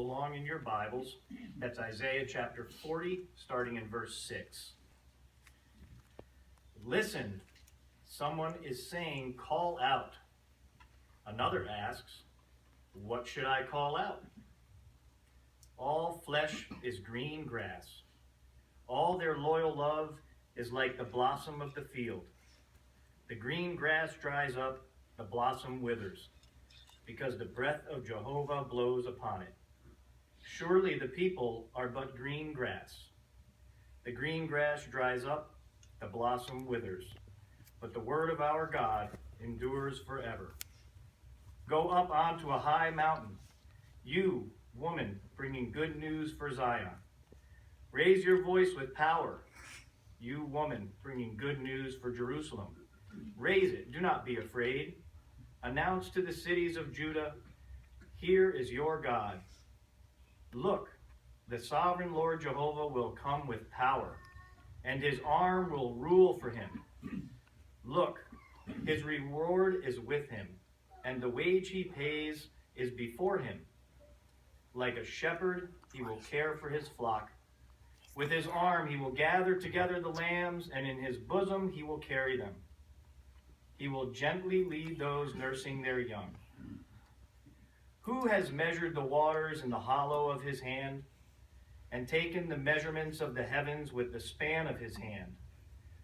along in your Bibles, that's Isaiah chapter 40, starting in verse 6. Listen, someone is saying, call out. Another asks, what should I call out? All flesh is green grass. All their loyal love is like the blossom of the field. The green grass dries up, the blossom withers, because the breath of Jehovah blows upon it. Surely the people are but green grass. The green grass dries up, the blossom withers, but the word of our God endures forever. Go up onto a high mountain, you, woman, bringing good news for Zion. Raise your voice with power, you, woman, bringing good news for Jerusalem. Raise it, do not be afraid. Announce to the cities of Judah, here is your God. Look, the sovereign Lord Jehovah will come with power, and his arm will rule for him. Look, his reward is with him, and the wage he pays is before him. Like a shepherd, he will care for his flock. With his arm he will gather together the lambs, and in his bosom he will carry them. He will gently lead those nursing their young. Who has measured the waters in the hollow of his hand, and taken the measurements of the heavens with the span of his hand?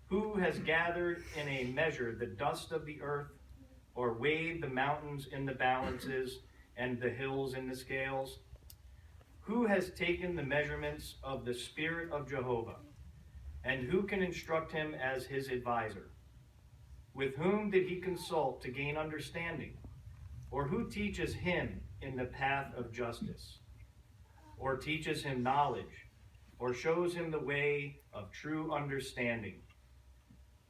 Who has gathered in a measure the dust of the earth, or weighed the mountains in the balances, and the hills in the scales? Who has taken the measurements of the Spirit of Jehovah, and who can instruct him as his advisor? With whom did he consult to gain understanding? Or who teaches him in the path of justice? Or teaches him knowledge? Or shows him the way of true understanding?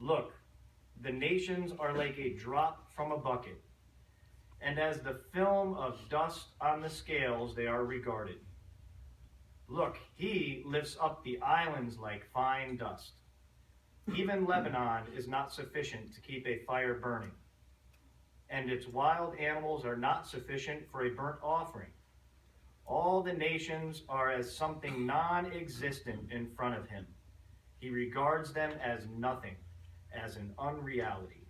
Look, the nations are like a drop from a bucket, and as the film of dust on the scales they are regarded. Look, he lifts up the islands like fine dust. Even Lebanon is not sufficient to keep a fire burning, and its wild animals are not sufficient for a burnt offering. All the nations are as something non-existent in front of him. He regards them as nothing, as an unreality.